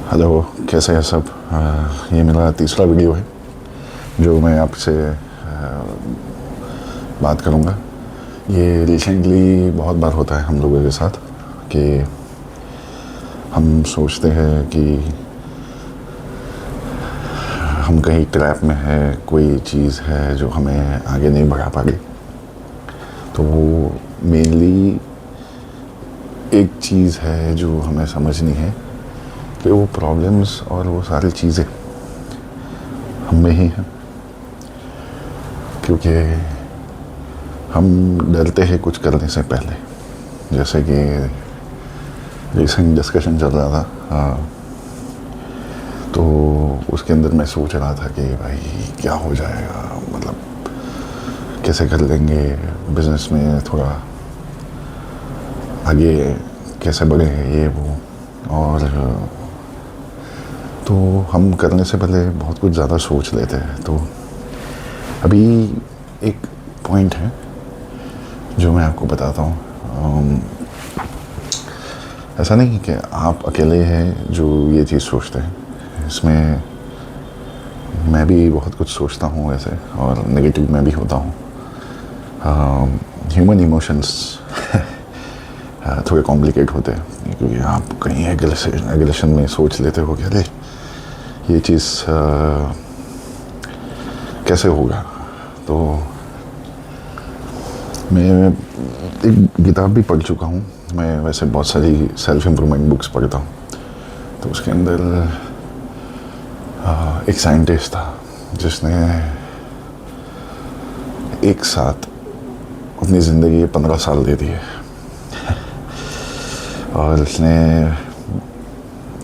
Hello, कैसे हैं सब। ये मेरा तीसरा वीडियो है जो मैं आपसे बात करूँगा। ये रिसेंटली बहुत बार होता है हम लोगों के साथ कि हम सोचते हैं कि हम कहीं ट्रैप में है, कोई चीज़ है जो हमें आगे नहीं बढ़ा पा रही। तो वो मेनली एक चीज़ है जो हमें समझनी है कि वो प्रॉब्लम्स और वो सारी चीज़ें हम में ही हैं, क्योंकि हम डरते हैं कुछ करने से पहले। जैसे कि रिसेंट डिस्कशन चल रहा था, तो उसके अंदर मैं सोच रहा था कि भाई क्या हो जाएगा, मतलब कैसे कर लेंगे बिज़नेस में, थोड़ा आगे कैसे बढ़े ये वो। और तो हम करने से पहले बहुत कुछ ज़्यादा सोच लेते हैं। तो अभी एक पॉइंट है जो मैं आपको बताता हूँ। ऐसा नहीं कि आप अकेले हैं जो ये चीज़ सोचते हैं। इसमें मैं भी बहुत कुछ सोचता हूँ वैसे, और नेगेटिव में भी होता हूँ। ह्यूमन इमोशंस थोड़े कॉम्प्लिकेट होते हैं, क्योंकि आप कहीं एग्रेशन में सोच लेते हो कि अरे ये चीज़ कैसे होगा। तो मैं एक किताब भी पढ़ चुका हूँ। मैं वैसे बहुत सारी सेल्फ इम्प्रूवमेंट बुक्स पढ़ता हूँ। तो उसके अंदर एक साइंटिस्ट था जिसने एक साथ अपनी ज़िंदगी 15 साल दे दिए, और उसने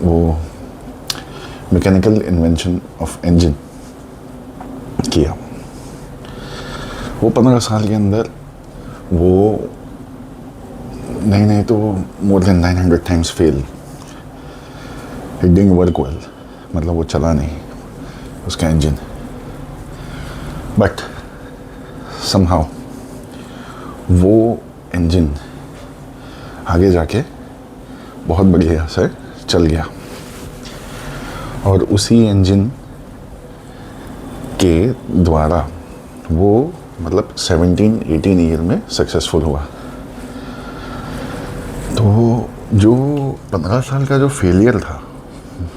वो मैकेनिकल इन्वेंशन ऑफ इंजन किया। वो 15 साल के अंदर वो नहीं तो more than 900 times fail. It didn't work well, मतलब वो चला नहीं उसका इंजन। बट समहाउ वो इंजन आगे जाके बहुत बढ़िया से चल गया, और उसी इंजन के द्वारा वो मतलब 17-18 ईयर में सक्सेसफुल हुआ। तो जो 15 साल का जो फेलियर था,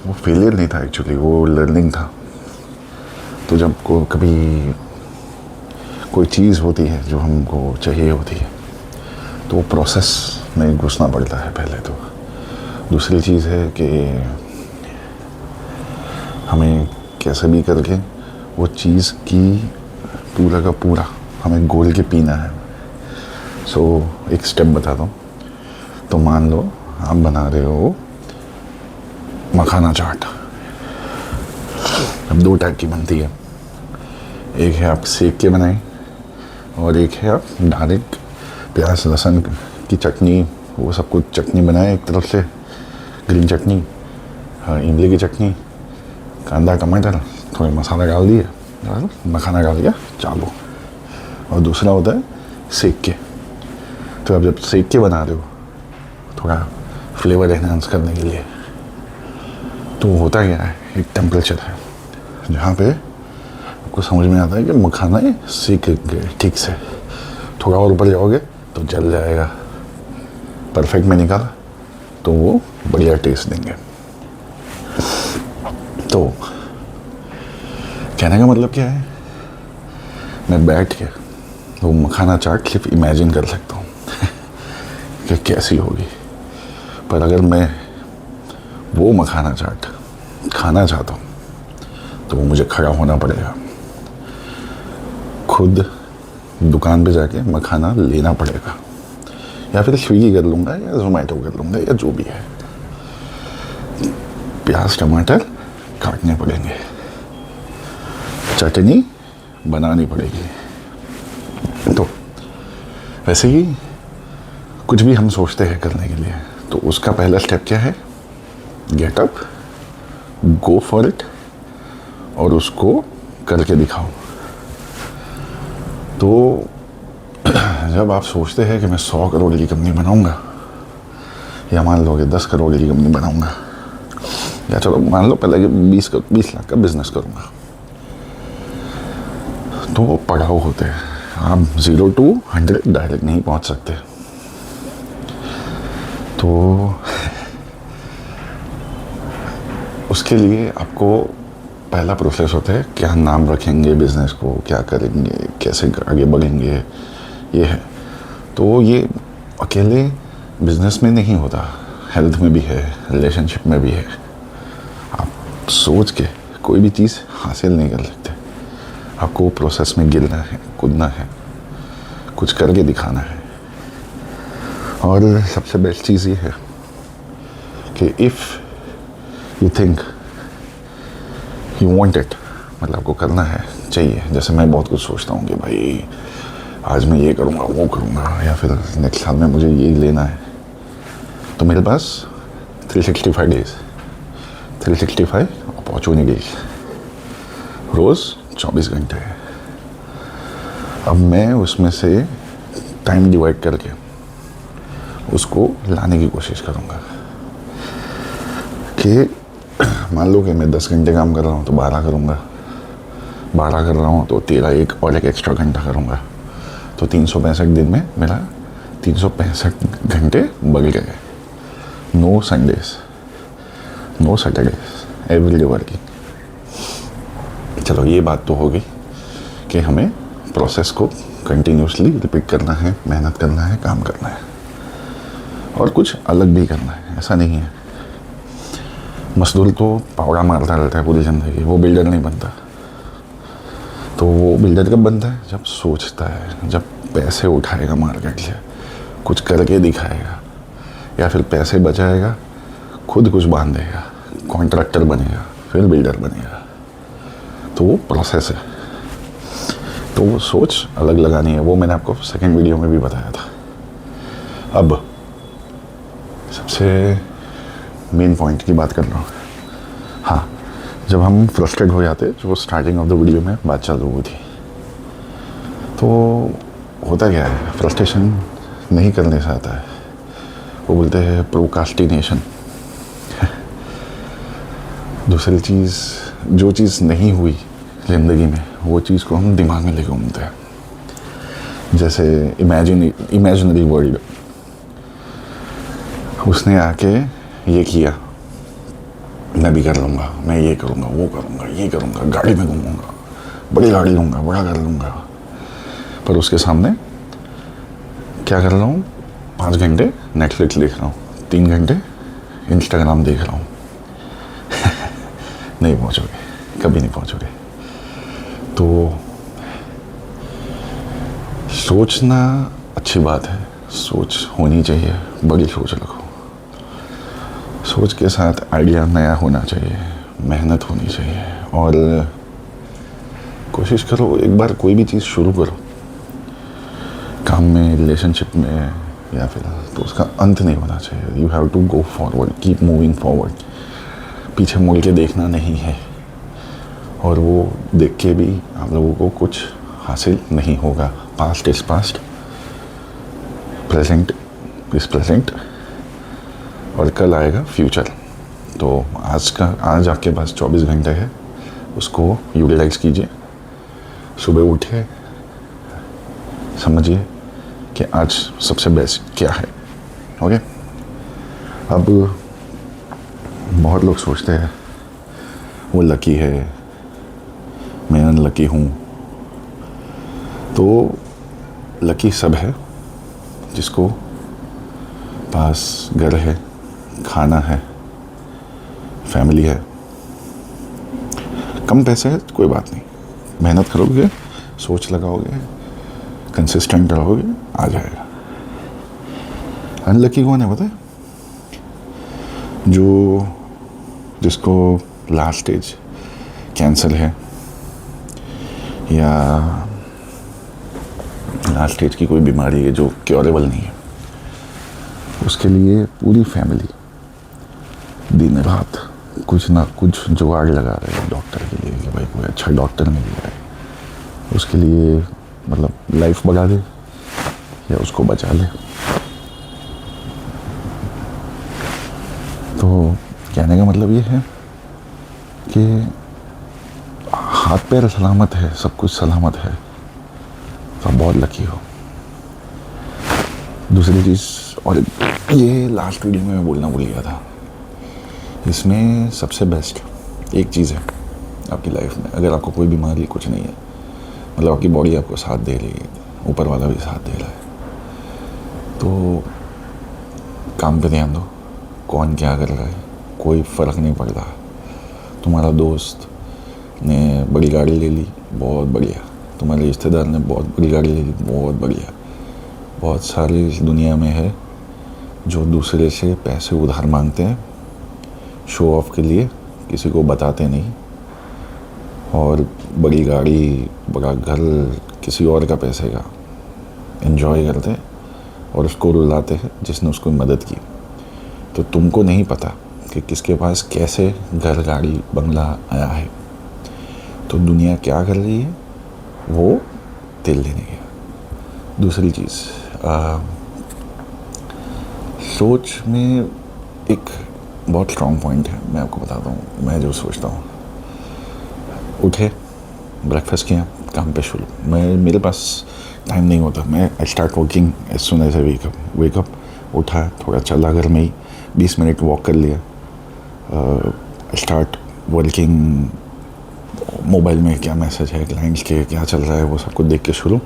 वो फेलियर नहीं था एक्चुअली, वो लर्निंग था। तो जब को कभी कोई चीज़ होती है जो हमको चाहिए होती है, तो वो प्रोसेस में घुसना पड़ता है पहले। तो दूसरी चीज़ है कि हमें कैसे भी करके वो चीज़ की पूरा का पूरा हमें गोल के पीना है। सो एक स्टेप बताता हूँ। तो मान लो आप बना रहे हो मखाना चाट। अब 2 टाइप की बनती है, एक है आप सेक के बनाएं, और एक है आप डायरेक्ट प्याज लहसुन की चटनी, वो सब कुछ चटनी बनाए एक तरफ से, ग्रीन चटनी, इमली की चटनी, कांदा टमाटर, थोड़े मसाला डाल दिए, मखाना डाल दिया, चालू। और दूसरा होता है सेक के। तो आप जब सेक के बना रहे हो थोड़ा फ्लेवर एनहांस करने के लिए, तो होता क्या है, एक टेम्परेचर है जहाँ पे आपको समझ में आता है कि मखाना सेक गए ठीक से। थोड़ा और ऊपर जाओगे तो जल जाएगा। परफेक्ट में निकाला तो वो बढ़िया टेस्ट देंगे। तो कहने का मतलब क्या है, मैं बैठ के वो मखाना चाट सिर्फ इमेजिन कर सकता हूँ कि कैसी होगी। पर अगर मैं वो मखाना चाट खाना चाहता हूँ तो वो मुझे खड़ा होना पड़ेगा, खुद दुकान पे जाके मखाना लेना पड़ेगा, या फिर स्विगी कर लूँगा या जोमेटो कर लूँगा, या जो भी है। प्याज टमाटर काटने पड़ेंगे, चटनी बनानी पड़ेगी। तो वैसे ही कुछ भी हम सोचते हैं करने के लिए, तो उसका पहला स्टेप क्या है, get up, go for it, और उसको करके दिखाओ। तो जब आप सोचते हैं कि मैं 100 करोड़ की कंपनी बनाऊंगा, या मान लो कि 10 करोड़ की कंपनी बनाऊंगा, या चलो मान लो पहले कि 20 लाख का बिजनेस करूँगा, तो वो पड़ाव होते हैं। आप 0 to 100 डायरेक्ट नहीं पहुँच सकते। तो उसके लिए आपको पहला प्रोसेस होता है, क्या नाम रखेंगे बिज़नेस को, क्या करेंगे, कैसे आगे बढ़ेंगे, ये है। तो ये अकेले बिजनेस में नहीं होता, हेल्थ में भी है, रिलेशनशिप में भी है। आप सोच के कोई भी चीज़ हासिल नहीं कर सकते। आपको प्रोसेस में गिरना है, कूदना है, कुछ करके दिखाना है। और सबसे बेस्ट चीज़ ये है कि if you think you want it, मतलब आपको करना है, चाहिए। जैसे मैं बहुत कुछ सोचता हूँ कि भाई आज मैं ये करूँगा, वो करूँगा, या फिर नेक्स्ट साल में मुझे ये लेना है। तो मेरे पास 365 डेज, 365 अपॉर्चुनिटीज, रोज़ 24 घंटे है। अब मैं उसमें से टाइम डिवाइड करके उसको लाने की कोशिश करूँगा कि मान लो कि मैं 10 घंटे काम कर रहा हूँ तो 12 करूँगा, 12 कर रहा हूँ तो 13 एक एक्स्ट्रा घंटा करूँगा। तो 365 दिन में मेरा 365 घंटे बढ़ गए। No Sundays, no Saturdays, every day working. चलो ये बात तो हो गई कि हमें प्रोसेस को कंटिन्यूसली रिपीट करना है, मेहनत करना है, काम करना है, और कुछ अलग भी करना है। ऐसा नहीं है मजदूर तो पावड़ा मारता रहता है पूरी ज़िंदगी, वो बिल्डर नहीं बनता। तो वो बिल्डर कब बनता है? जब सोचता है, जब पैसे उठाएगा मार्केट से, कुछ करके दिखाएगा, या फिर पैसे बचाएगा, खुद कुछ बांधेगा, कॉन्ट्रैक्टर बनेगा, फिर बिल्डर बनेगा। तो वो प्रोसेस है। तो वो सोच अलग लगानी है। वो मैंने आपको सेकंड वीडियो में भी बताया था। अब सबसे मेन पॉइंट की बात कर रहा हूँ। हाँ, जब हम फ्रस्ट्रेट हो जाते, जो स्टार्टिंग ऑफ द वीडियो में बात चालू हुई थी, तो होता क्या है, फ्रस्ट्रेशन नहीं करने से आता है। वो बोलते हैं प्रोकास्टिनेशन। दूसरी चीज़, जो चीज़ नहीं हुई ज़िंदगी में, वो चीज़ को हम दिमाग में लेके घूमते हैं। जैसे इमेजिनरी वर्ल्ड, उसने आके ये किया, मैं भी कर लूँगा, मैं ये करूँगा, वो करूँगा, ये करूँगा, गाड़ी में घूमूँगा, बड़ी गाड़ी लूँगा, बड़ा कर लूँगा। पर उसके सामने क्या कर रहा हूँ? 5 घंटे नेटफ्लिक्स देख रहा हूँ, 3 घंटे इंस्टाग्राम देख रहा हूँ। नहीं पहुँचोगे, कभी नहीं पहुँचोगे। तो सोचना अच्छी बात है, सोच होनी चाहिए, बड़ी सोच रखो। सोच के साथ आइडिया नया होना चाहिए, मेहनत होनी चाहिए, और कोशिश करो एक बार कोई भी चीज़ शुरू करो, काम में, रिलेशनशिप में, या फिर, तो उसका अंत नहीं होना चाहिए। You have to go forward, keep moving forward. पीछे मुड़ के देखना नहीं है, और वो देख के भी आप लोगों को कुछ हासिल नहीं होगा। Past is past, present is present, और कल आएगा फ्यूचर। तो आज आपके पास 24 घंटे है, उसको यूटिलाइज कीजिए। सुबह उठिए, समझिए कि आज सबसे बेस्ट क्या है। ओके। अब बहुत लोग सोचते हैं वो लकी है, मैं अनलकी हूँ। तो लकी सब है जिसको पास घर है, खाना है, फैमिली है। कम पैसे है, कोई बात नहीं, मेहनत करोगे, सोच लगाओगे, कंसिस्टेंट रहोगे, आ जाएगा। अनलकी कौन है पता है? जिसको लास्ट स्टेज कैंसर है, या लास्ट स्टेज की कोई बीमारी है जो क्योरेबल नहीं है। उसके लिए पूरी फैमिली दिन रात कुछ ना कुछ जुगाड़ लगा रहे हैं डॉक्टर के लिए कि भाई कोई अच्छा डॉक्टर मिल जाए, उसके लिए मतलब लाइफ बढ़ा दे या उसको बचा ले। तो कहने का मतलब ये है कि हाथ पैर सलामत है, सब कुछ सलामत है, तो आप बहुत लकी हो। दूसरी चीज़, और ये लास्ट वीडियो में मैं बोलना भूल गया था, इसमें सबसे बेस्ट एक चीज़ है आपकी लाइफ में, अगर आपको कोई बीमारी कुछ नहीं है, मतलब आपकी बॉडी आपको साथ दे रही है, ऊपर वाला भी साथ दे रहा है, तो काम पे ध्यान दो। कौन क्या कर रहा है कोई फ़र्क नहीं पड़ता। तुम्हारा दोस्त ने बड़ी गाड़ी ले ली, बहुत बढ़िया। तुम्हारे रिश्तेदार ने बहुत बड़ी गाड़ी ले ली, बहुत बढ़िया। बहुत सारे इस दुनिया में है जो दूसरे से पैसे उधार मांगते हैं शो ऑफ के लिए, किसी को बताते नहीं, और बड़ी गाड़ी बड़ा घर किसी और का पैसे का एंजॉय करते हैं और उसको रुलाते हैं जिसने उसको मदद की। तो तुमको नहीं पता कि किसके पास कैसे घर गाड़ी बंगला आया है, तो दुनिया क्या कर रही है वो दिल लेने गया। दूसरी चीज़, सोच में एक बहुत स्ट्रॉन्ग पॉइंट है, मैं आपको बताता हूँ। मैं जो सोचता हूँ, उठे, ब्रेकफास्ट किया, काम पे शुरू। मेरे पास टाइम नहीं होता, मैं I start working as soon as I wake up. उठा, थोड़ा चला घर में ही, 20 मिनट वॉक कर लिया, स्टार्ट वर्किंग। मोबाइल में क्या मैसेज है क्लाइंट्स के, क्या चल रहा है, वो सब कुछ देख के शुरू।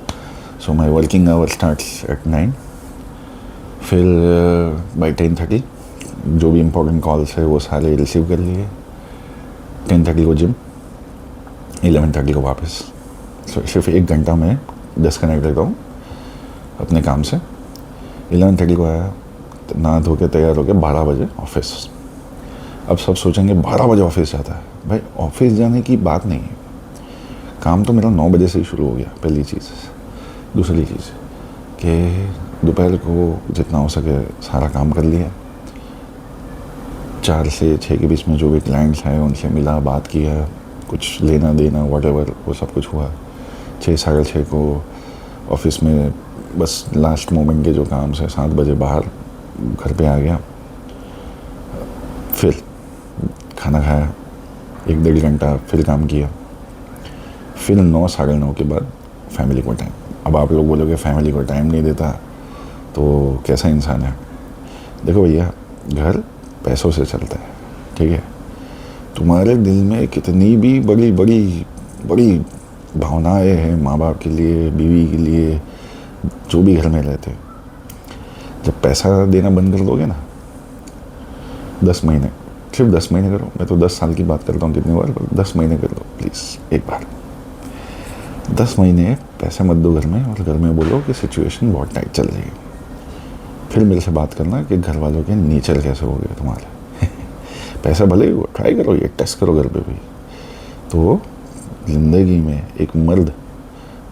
So my working hour starts at 9। फिर बाई 10:30 जो भी इम्पोर्टेंट कॉल्स है वो सारे रिसीव कर लिए। 10:30 को जिम, 11:30 को वापस। सिर्फ 1 घंटा में डिस्कनेक्ट रहता हूँ अपने काम से। 11:30 को आया, नहा धो के तैयार हो के 12 बजे ऑफिस। अब सब सोचेंगे 12 बजे ऑफिस जाता है। भाई ऑफिस जाने की बात नहीं है, काम तो मेरा 9 बजे से ही शुरू हो गया, पहली चीज़। दूसरी चीज़ कि दोपहर को जितना हो सके सारा काम कर लिया। 4 से 6 के बीच में जो भी क्लाइंट्स आए उनसे मिला, बात किया, कुछ लेना देना व्हाटएवर वो सब कुछ हुआ। 6, 6:30 को ऑफिस में बस लास्ट मोमेंट के जो काम से 7 बजे बाहर घर पे आ गया। फिर खाना खाया, 1-1.5 घंटा फिर काम किया। फिर 9, 9:30 के बाद फैमिली को टाइम। अब आप लोग बोलोगे फैमिली को टाइम नहीं देता तो कैसा इंसान है। देखो भैया, घर पैसों से चलता है, ठीक है। तुम्हारे दिल में कितनी भी बड़ी बड़ी बड़ी भावनाएं हैं माँ बाप के लिए, बीवी के लिए, जो भी घर में रहते हैं, जब पैसा देना बंद कर दोगे ना, 10 महीने, सिर्फ 10 महीने करो। मैं तो 10 साल की बात करता हूँ कितनी बार, 10 महीने कर दो प्लीज़ एक बार। 10 महीने पैसे मत दो घर में, और घर में बोलो कि सिचुएशन बहुत टाइट चल रही है। फिर मेरे से बात करना कि घर वालों के नेचर कैसे हो गए तुम्हारे। पैसा भले ही ट्राई करो, ये टेस्ट करो घर पे भी। तो ज़िंदगी में एक मर्द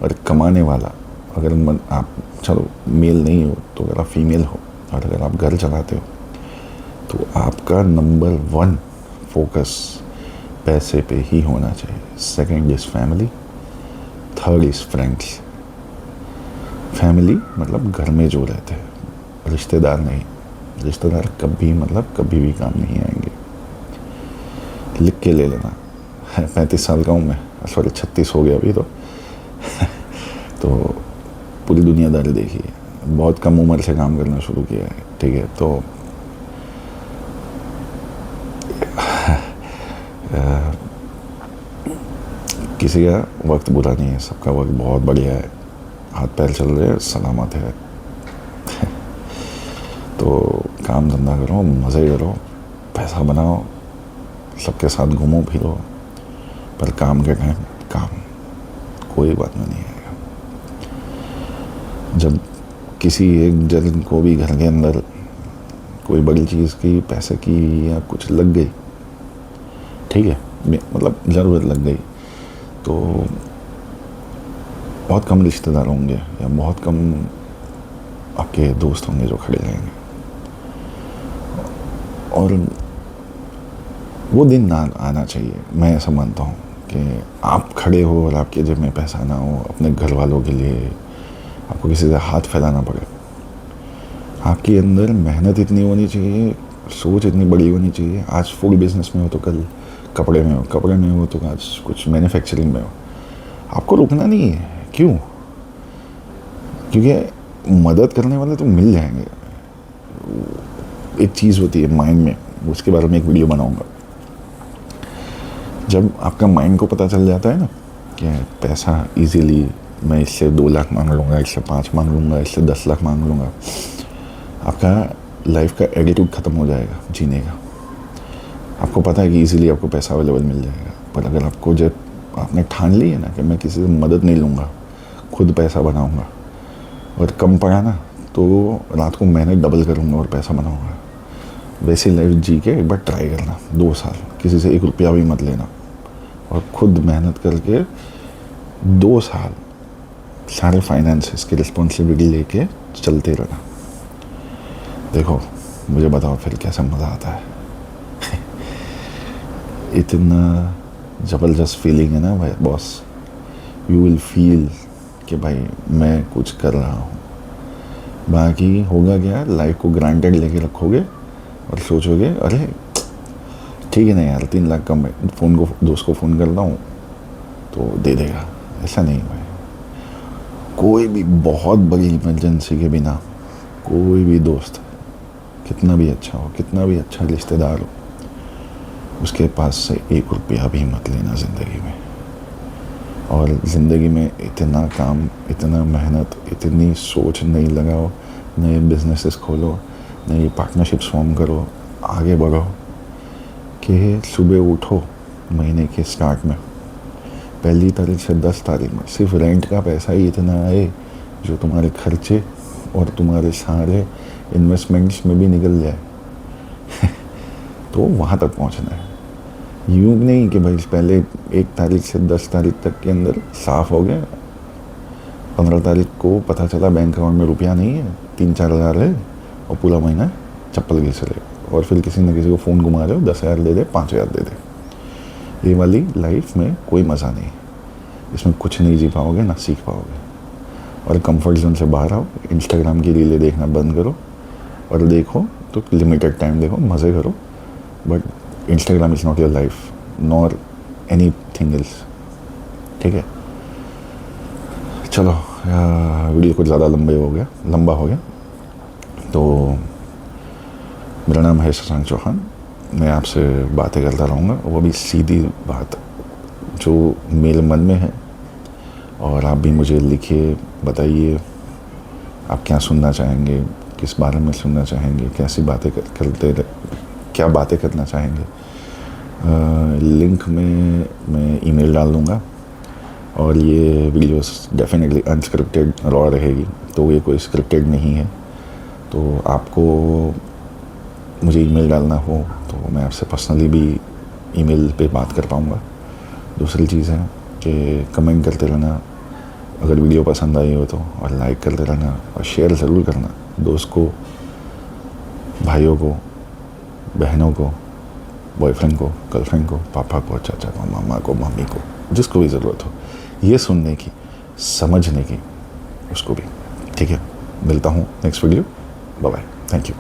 और कमाने वाला, अगर आप चलो मेल नहीं हो तो अगर आप फीमेल हो और अगर आप घर चलाते हो तो आपका नंबर 1 फोकस पैसे पे ही होना चाहिए। Second is family, third is friends. Family मतलब घर में जो रहते हैं, रिश्तेदार नहीं। रिश्तेदार कभी भी काम नहीं आएंगे। लिख के ले लेना। 35 साल का हूँ मैं, सॉरी 36 हो गया अभी तो पूरी दुनियादारी देखी है, बहुत कम उम्र से काम करना शुरू किया है, ठीक है। तो किसी का वक्त बुरा नहीं है, सबका वक्त बहुत बढ़िया है, हाथ पैर चल रहे हैं, सलामत है। तो काम धंधा करो, मज़े करो, पैसा बनाओ, सबके साथ घूमो फिरो, पर काम के टाइम काम, कोई बात में नहीं आएगा। जब किसी एक जन को भी घर के अंदर कोई बड़ी चीज़ की, पैसे की या कुछ लग गई, ठीक है, मतलब ज़रूरत लग गई, तो बहुत कम रिश्तेदार होंगे या बहुत कम आपके दोस्त होंगे जो खड़े रहेंगे। और वो दिन ना आना चाहिए। मैं ऐसा मानता हूँ कि आप खड़े हो और आपके जेब में पैसा ना हो, अपने घर वालों के लिए आपको किसी से हाथ फैलाना पड़े। आपके अंदर मेहनत इतनी होनी चाहिए, सोच इतनी बड़ी होनी चाहिए। आज फूड बिजनेस में हो तो कल कपड़े में हो तो आज कुछ मैन्युफैक्चरिंग में हो, आपको रुकना नहीं है। क्यों? क्योंकि मदद करने वाले तो मिल जाएंगे। एक चीज़ होती है माइंड में, उसके बारे में एक वीडियो बनाऊंगा। जब आपका माइंड को पता चल जाता है ना कि पैसा इजीली, मैं इससे 2 लाख मांग लूँगा, इससे 5 मांग लूँगा, इससे 10 लाख मांग लूँगा, आपका लाइफ का एटीट्यूड ख़त्म हो जाएगा जीने का। आपको पता है कि इजीली आपको पैसा अवेलेबल मिल जाएगा। पर अगर आपको जब आपने ठान ली है ना कि मैं किसी से मदद नहीं लूँगा, खुद पैसा बनाऊँगा, और कम पड़ा ना तो रात को मेहनत डबल करूँगा और पैसा बनाऊँगा, वैसी लाइफ जी के एक बार ट्राई करना। 2 साल किसी से 1 रुपया भी मत लेना और खुद मेहनत करके 2 साल सारे फाइनेंसेस की रिस्पॉन्सिबिलिटी लेके चलते रहना। देखो, मुझे बताओ फिर कैसा मज़ा आता है। इतना ज़बरदस्त फीलिंग है ना भाई बॉस। यू विल फील कि भाई मैं कुछ कर रहा हूँ। बाकी होगा क्या, लाइफ को ग्रांटेड लेके रखोगे और सोचोगे अरे ठीक है ना यार, 3 लाख कम है, दोस्त को फ़ोन करता हूँ तो दे देगा। ऐसा नहीं भाई। कोई भी बहुत बड़ी इमरजेंसी के बिना कोई भी दोस्त कितना भी अच्छा हो, कितना भी अच्छा रिश्तेदार हो, उसके पास से 1 रुपया भी मत लेना ज़िंदगी में। और ज़िंदगी में इतना काम, इतना मेहनत, इतनी सोच नहीं लगाओ, नए बिजनेसेस खोलो, नई पार्टनरशिप्स फॉर्म करो, आगे बढ़ो, कि सुबह उठो महीने के स्टार्ट में 1 तारीख से 10 तारीख में सिर्फ रेंट का पैसा ही इतना आए जो तुम्हारे खर्चे और तुम्हारे सारे इन्वेस्टमेंट्स में भी निकल जाए। तो वहाँ तक पहुँचना है। यूँ नहीं कि भाई पहले 1 तारीख से 10 तारीख तक के अंदर साफ़ हो गया, 15 तारीख को पता चला बैंक अकाउंट में रुपया नहीं है, 3-4 हज़ार है, और पूरा महीना चप्पल घिस रहे, और फिर किसी न किसी को फ़ोन घुमा रहे हो, 10,000 दे दे, 5,000 दे दे। ये वाली लाइफ में कोई मज़ा नहीं। इसमें कुछ नहीं जी पाओगे, ना सीख पाओगे। और कंफर्ट जोन से बाहर आओ, इंस्टाग्राम की रीलें देखना बंद करो, और देखो तो लिमिटेड टाइम देखो, मज़े करो, but Instagram is not your life nor any thing else. ठीक है, चलो वीडियो कुछ ज़्यादा लंबा हो गया। तो मेरा नाम है शशांक चौहान। मैं आपसे बातें करता रहूँगा, वो भी सीधी बात जो मेरे मन में है। और आप भी मुझे लिखिए, बताइए आप क्या सुनना चाहेंगे, किस बारे में सुनना चाहेंगे, कैसी बातें क्या बातें करना चाहेंगे। लिंक में मैं ईमेल डाल दूँगा, और ये वीडियोस डेफिनेटली अनस्क्रिप्टेड रॉ रहेगी, तो ये कोई स्क्रिप्टेड नहीं है। तो आपको मुझे ईमेल डालना हो तो मैं आपसे पर्सनली भी ईमेल पे बात कर पाऊँगा। दूसरी चीज़ है कि कमेंट करते रहना अगर वीडियो पसंद आई हो तो, और लाइक करते रहना, और शेयर ज़रूर करना दोस्त को, भाइयों को, बहनों को, बॉयफ्रेंड को, गर्लफ्रेंड को, पापा को, चाचा को, मामा को, मम्मी को, जिसको भी ज़रूरत हो ये सुनने की, समझने की, उसको भी। ठीक है, मिलता हूँ next video. Bye bye, thank you.